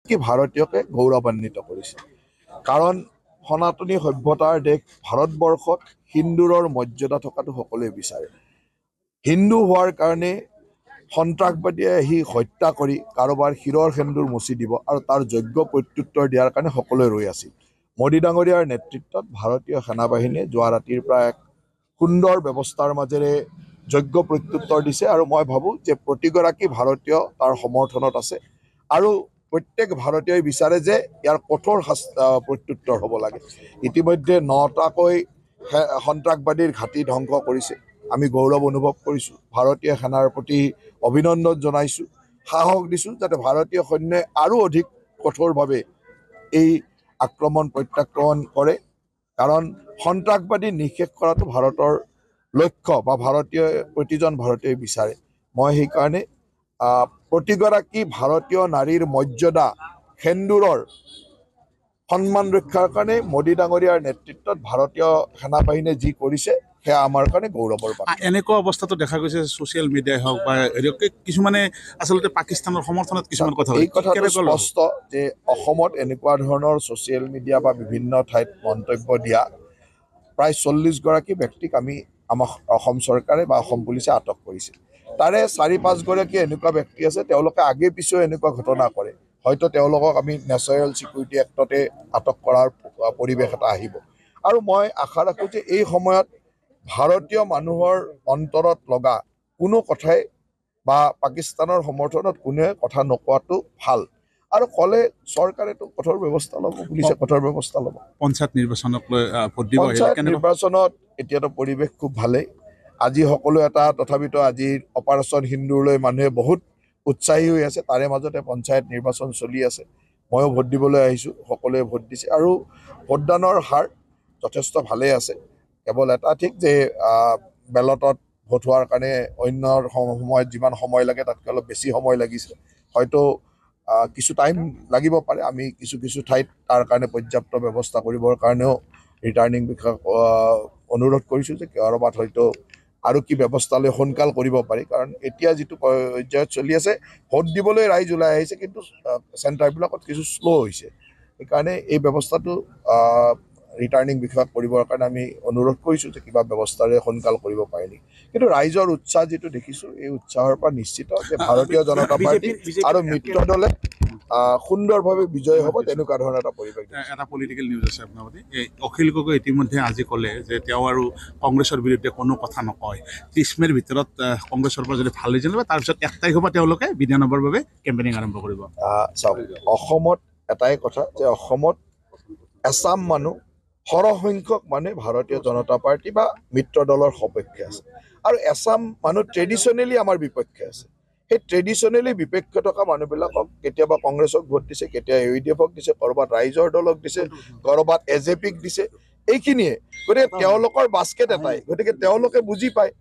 প্ৰত্যেকটি ভাৰতীয়কে গৌৰৱান্বিত কৰিছে। কাৰণ সনাতনী সভ্যতাৰ দেশ ভাৰতবৰ্ষত হিন্দুৰৰ মৰ্যাদা থকাটো সকলোৱে বিচাৰে। হিন্দু হোৱাৰ কাৰণে সন্ত্ৰাসবাদীয়ে আহি হত্যা কৰি কাৰোবাৰ শিৰৰ সেন্দুৰ মুচি দিব আৰু তাৰ যোগ্য প্ৰত্যুত্তৰ দিয়াৰ কাৰণে সকলোৱে ৰৈ আছিল। মোদী ডাঙৰীয়াৰ নেতৃত্বত ভাৰতীয় সেনাবাহিনীয়ে যোৱা ৰাতিৰ পৰা এক সুন্দৰ ব্যৱস্থাৰ মাজেৰে যোগ্য প্ৰত্যুত্তৰ দিছে আৰু মই ভাবোঁ যে প্ৰতিগৰাকী ভাৰতীয় তাৰ সমৰ্থনত আছে আৰু প্ৰত্যেক ভাৰতীয়ই বিচাৰে যে ইয়াৰ কঠোৰ প্ৰত্যুত্তৰ হ'ব লাগে। ইতিমধ্যে 9টাকৈ সন্ত্ৰাসবাদীৰ ঘাটি ধ্বংস কৰিছে। আমি গৌৰৱ অনুভৱ কৰিছোঁ, ভাৰতীয় সেনাৰ প্ৰতি অভিনন্দন জনাইছোঁ, সাহস দিছোঁ যাতে ভাৰতীয় সৈন্যই আৰু অধিক কঠোৰভাৱে এই আক্ৰমণ প্ৰত্যাক্ৰমণ কৰে। কাৰণ সন্ত্ৰাসবাদী নিঃশেষ কৰাটো ভাৰতৰ লক্ষ্য বা প্ৰতিজন ভাৰতীয়ই বিচাৰে। মই সেইকাৰণে প্ৰতিগৰাকী ভাৰতীয় নাৰীৰ মৰ্যাদা সেন্দুৰৰ সন্মান ৰক্ষাৰ কাৰণে মোদী ডাঙৰীয়াৰ নেতৃত্বত ভাৰতীয় সেনাবাহিনীয়ে যি কৰিছে সেয়া আমাৰ কাৰণে গৌৰৱৰ কথা। এনেকুৱা অৱস্থাটো দেখা গৈছে ছ'চিয়েল মিডিয়াই হওক বা কিছুমানে আচলতে পাকিস্তানৰ সমৰ্থনত কিছুমান কথা এই কথাটো স্পষ্ট যে অসমত এনেকুৱা ধৰণৰ ছ'চিয়েল মিডিয়া বা বিভিন্ন ঠাইত মন্তব্য দিয়া প্ৰায় 40গৰাকী ব্যক্তিক আমাৰ অসম চৰকাৰে বা অসম পুলিচে আটক কৰিছে। তাৰে 4-5 গৰাকী এনেকুৱা ব্যক্তি আছে তেওঁলোকে আগে পিছেও এনেকুৱা ঘটনা কৰে। হয়তো তেওঁলোকক আমি নেশ্যনেল ছিকিউৰিটি এক্টতে আটক কৰাৰ পৰিৱেশ এটা আহিব। আৰু মই আশা ৰাখোঁ যে এই সময়ত ভাৰতীয় মানুহৰ অন্তৰত লগা কোনো কথাই বা পাকিস্তানৰ সমৰ্থনত কোনোৱে কথা নোকোৱাটো ভাল। আৰু ক'লে চৰকাৰেতো কঠোৰ ব্যৱস্থা ল'ব, পুলিচে কঠোৰ ব্যৱস্থা ল'ব। পঞ্চায়ত নিৰ্বাচনক লৈ ভোট দিব। পঞ্চায়ত নিৰ্বাচনত এতিয়াতো পৰিৱেশ খুব ভালেই। আজি সকলো তথাপিতো আজি অপাৰেশ্যন সিন্দুৰলৈ মানুহে বহুত উৎসাহী হৈ আছে। তাৰে মাজতে পঞ্চায়ত নিৰ্বাচন চলি আছে। ময়ো ভোট দিবলৈ আহিছোঁ, সকলোৱে ভোট দিছে আৰু ভোটদানৰ হাৰ যথেষ্ট ভালেই আছে। কেৱল এটা ঠিক যে বেলটত ভোট হোৱাৰ কাৰণে অন্য সময়ত যিমান সময় লাগে তাতকৈ অলপ বেছি সময় লাগিছে। হয়তো কিছু টাইম লাগিব পাৰে। আমি কিছু ঠাইত তাৰ কাৰণে পৰ্যাপ্ত ব্যৱস্থা কৰিবৰ কাৰণেও ৰিটাৰ্ণিং বিষয়াক অনুৰোধ কৰিছোঁ যে ক'ৰবাত হয়তো আৰু কি ব্যৱস্থা লৈ সোনকাল কৰিব পাৰি। কাৰণ এতিয়া যিটো পৰ্যায়ত চলি আছে ভোট দিবলৈ ৰাইজ ওলাই আহিছে, কিন্তু চেণ্টাৰবিলাকত কিছু শ্ল' হৈছে। সেইকাৰণে এই ব্যৱস্থাটো ৰিটাৰ্ণিং বিষয়াক কৰিবৰ কাৰণে আমি অনুৰোধ কৰিছোঁ যে কিবা ব্যৱস্থাৰে সোনকাল কৰিব পাৰে নেকি। কিন্তু ৰাইজৰ উৎসাহ যিটো দেখিছোঁ এই উৎসাহৰ পৰা নিশ্চিত যে ভাৰতীয় জনতা পাৰ্টি আৰু মিত্ৰ দলে সুন্দৰভাৱে বিজয়ী হ'ব, তেনেকুৱা ধৰণৰ এটা পৰিৱেশ। এটা পলিটিকেল নিউজ আছে আপোনাৰ প্ৰতি। অখিল গগৈ ইতিমধ্যে আজি ক'লে যে তেওঁ আৰু কংগ্ৰেছৰ বিৰুদ্ধে কোনো কথা নকয়। 30 মেৰ ভিতৰত কংগ্ৰেছৰ পৰা যদি ভাল ৰিজাল্ট হয় তাৰপিছত 1 তাৰিখৰ পৰা তেওঁলোকে বিধানসভাৰ বাবে কেম্পেইনিং আৰম্ভ কৰিব। চাওক, অসমত এটাই কথা যে অসমত এছাম মানুহ সৰহসংখ্যক মানুহে ভাৰতীয় জনতা পাৰ্টি বা মিত্ৰ দলৰ সপক্ষে আছে আৰু এছাম মানুহ ট্ৰেডিশ্যনেলি আমাৰ বিপক্ষে আছে। সেই ট্ৰেডিশ্যনেলি বিপক্ষে থকা মানুহবিলাকক কেতিয়াবা কংগ্ৰেছক ভোট দিছে, কেতিয়াবা UDF-ক দিছে, ক'ৰবাত ৰাইজৰ দলক দিছে, ক'ৰবাত AJP-ক দিছে। এইখিনিয়ে গতিকে তেওঁলোকৰ বাস্কেট এটাই, গতিকে তেওঁলোকে বুজি পায়।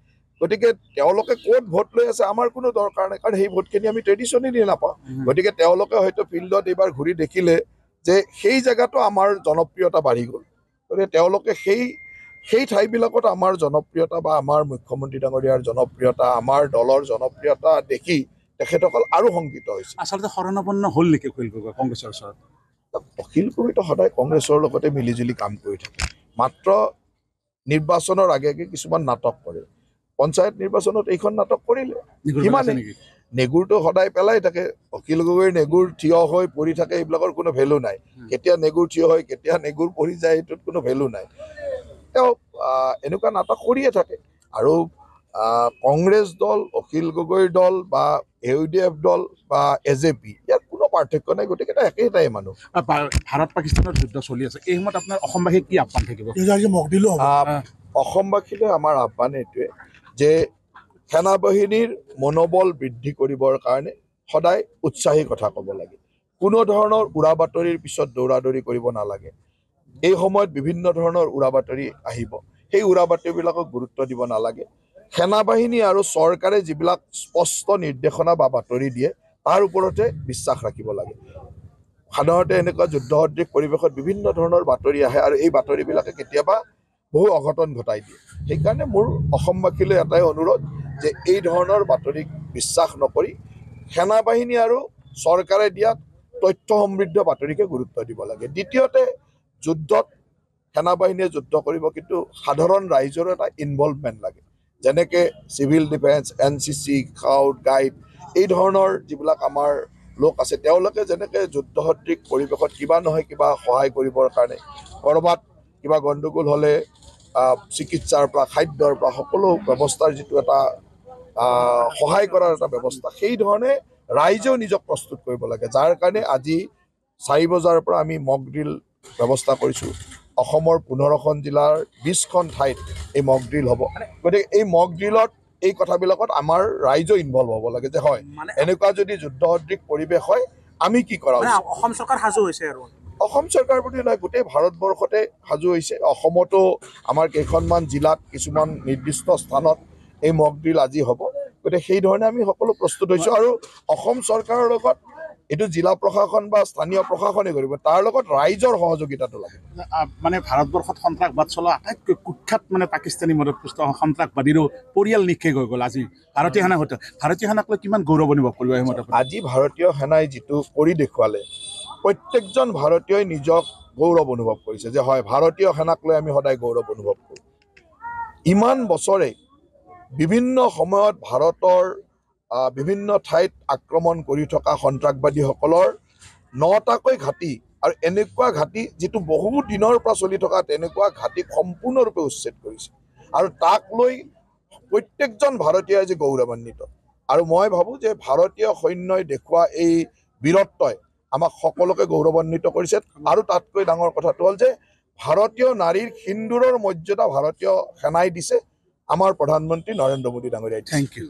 গতিকে তেওঁলোকে ক'ত ভোট লৈ আছে আমাৰ কোনো দৰকাৰ নাই, কাৰণ সেই ভোটখিনি আমি ট্ৰেডিশ্যনেলি নাপাওঁ। গতিকে তেওঁলোকে হয়তো ফিল্ডত এইবাৰ ঘূৰি দেখিলে যে সেই জেগাটো আমাৰ জনপ্ৰিয়তা বাঢ়ি গ'ল। গতিকে তেওঁলোকে সেই ঠাইবিলাকত আমাৰ জনপ্ৰিয়তা বা আমাৰ মুখ্যমন্ত্ৰী ডাঙৰীয়াৰ জনপ্ৰিয়তা, আমাৰ দলৰ জনপ্ৰিয়তা দেখি তেখেতসকল আৰু শংকিত হৈছে। আচলতে শৰণাপন্ন হ'ল নেকি অখিল গগৈ কংগ্ৰেছৰ ওচৰত? অখিল গগৈতো সদায় কংগ্ৰেছৰ লগতে মিলিজুলি কাম কৰি থাকে। মাত্ৰ নিৰ্বাচনৰ আগে কিছুমান নাটক কৰে। পঞ্চায়ত নিৰ্বাচনত এইখন নাটক কৰিলে, সিমানে। নেগুৰটো সদায় পেলাই থাকে। অখিল গগৈৰ নেগুৰ থিয় হৈ পৰি থাকে, এইবিলাকৰ কোনো ভেলু নাই। কেতিয়া নেগুৰ থিয় হয়, কেতিয়া নেগুৰ পৰি যায়, এইটোত কোনো ভেলু নাই। তেওঁ এনেকুৱা নাটক কৰিয়ে থাকে। আৰু কংগ্ৰেছ দল, অখিল গগৈৰ দল বা UDF দল বা AJP, ইয়াত কোনো পাৰ্থক্য নাই। গতিকে একেইটাই মানুহ। ভাৰত পাকিস্তানৰ যুদ্ধ চলি আছে, এই সময়ত আপোনাৰ অসমবাসীৰ কি আহ্বান থাকিব? অসমবাসীলৈ আমাৰ আহ্বান এইটোৱে যে সেনাবাহিনীৰ মনোবল বৃদ্ধি কৰিবৰ কাৰণে সদায় উৎসাহী কথা ক'ব লাগে। কোনো ধৰণৰ উৰা বাতৰিৰ পিছত দৌৰা-দৌৰি কৰিব নালাগে। এই সময়ত বিভিন্ন ধৰণৰ উৰা বাতৰি আহিব, সেই উৰা বাতৰিবিলাকক গুৰুত্ব দিব নালাগে। সেনাবাহিনী আৰু চৰকাৰে যিবিলাক স্পষ্ট নিৰ্দেশনা বা বাতৰি দিয়ে তাৰ ওপৰতে বিশ্বাস ৰাখিব লাগে। সাধাৰণতে এনেকুৱা যুদ্ধসদৃশ পৰিৱেশত বিভিন্ন ধৰণৰ বাতৰি আহে আৰু এই বাতৰিবিলাকে কেতিয়াবা বহু অঘটন ঘটাই দিয়ে। সেইকাৰণে মোৰ অসমবাসীলৈ এটাই অনুৰোধ যে এই ধৰণৰ বাতৰিক বিশ্বাস নকৰি সেনাবাহিনী আৰু চৰকাৰে দিয়া তথ্য সমৃদ্ধ বাতৰিকে গুৰুত্ব দিব লাগে। দ্বিতীয়তে, যুদ্ধত সেনাবাহিনীয়ে যুদ্ধ কৰিব, কিন্তু সাধাৰণ ৰাইজৰ এটা ইনভলভমেণ্ট লাগে, যেনেকৈ civil defence, NCC, scout, guide, এই ধৰণৰ যিবিলাক আমাৰ লোক আছে, তেওঁলোকে যেনেকৈ যুদ্ধসদৃশ পৰিৱেশত কিবা নহয় কিবা সহায় কৰিবৰ কাৰণে, ক'ৰবাত কিবা গণ্ডগোল হ'লে চিকিৎসাৰ পৰা খাদ্যৰ পৰা সকলো ব্যৱস্থাৰ যিটো এটা সহায় কৰাৰ এটা ব্যৱস্থা, সেই ধৰণে ৰাইজেও নিজক প্ৰস্তুত কৰিব লাগে। যাৰ কাৰণে আজি 4 বজাৰ পৰা আমি মক ড্ৰিল ব্যৱস্থা কৰিছোঁ। অসমৰ 15খন জিলাৰ 20খন ঠাইত এই মক ড্ৰিল হ'ব। গতিকে এই মক ড্ৰিলত এই কথাবিলাকত আমাৰ ৰাইজেও ইনভলভ হ'ব লাগে, যে হয় এনেকুৱা যদি যুদ্ধসদৃশ পৰিৱেশ হয় আমি কি কৰা উচিত। অসম চৰকাৰ সাজু হৈছে আৰু অসম চৰকাৰ বুলি নহয়, গোটেই ভাৰতবৰ্ষতে সাজু হৈছে। অসমতো আমাৰ কেইখনমান জিলাত কিছুমান নিৰ্দিষ্ট স্থানত এই মক ড্ৰিল আজি হ'ব। গতিকে সেই ধৰণে আমি সকলো প্ৰস্তুত হৈছোঁ। আৰু অসম চৰকাৰৰ লগত এইটো জিলা প্ৰশাসন বা স্থানীয় প্ৰশাসনে কৰিব, তাৰ লগত ৰাইজৰ সহযোগিতাটো লাগে। মানে ভাৰতবৰ্ষত সন্ত্ৰাসবাদ চলোৱা আটাইতকৈ কুখ্যাত পাকিস্তানী মদতপুষ্ট সন্ত্ৰাসবাদীৰো পৰিয়াল নিক্ষেপ হৈ গ'ল আজি ভাৰতীয় সেনাৰ সৈতে। ভাৰতীয় সেনাক লৈ কিমান গৌৰৱ অনুভৱ কৰিব এই মতে? আজি ভাৰতীয় সেনাই যিটো কৰি দেখুৱালে, প্ৰত্যেকজন ভাৰতীয়ই নিজক গৌৰৱ অনুভৱ কৰিছে, যে হয় ভাৰতীয় সেনাক লৈ আমি সদায় গৌৰৱ অনুভৱ কৰোঁ। ইমান বছৰে বিভিন্ন সময়ত ভাৰতৰ বিভিন্ন ঠাইত আক্ৰমণ কৰি থকা সন্ত্ৰাসবাদীসকলৰ 9টাকৈ ঘাটি, আৰু এনেকুৱা ঘাটি যিটো বহু দিনৰ পৰা চলি থকা তেনেকুৱা ঘাটিক সম্পূৰ্ণৰূপে উচ্ছেদ কৰিছে, আৰু তাক লৈ প্ৰত্যেকজন ভাৰতীয়ই আজি গৌৰৱান্বিত। আৰু মই ভাবোঁ যে ভাৰতীয় সৈন্যই দেখুওৱা এই বীৰত্বই আমাক সকলোকে গৌৰৱান্বিত কৰিছে। আৰু তাতকৈ ডাঙৰ কথাটো হ'ল যে ভাৰতীয় নাৰীৰ সিন্দুৰৰ মৰ্যাদা ভাৰতীয় সেনাই দিছে, আমাৰ প্ৰধানমন্ত্ৰী নৰেন্দ্ৰ মোদী ডাঙৰীয়াই। Thank U.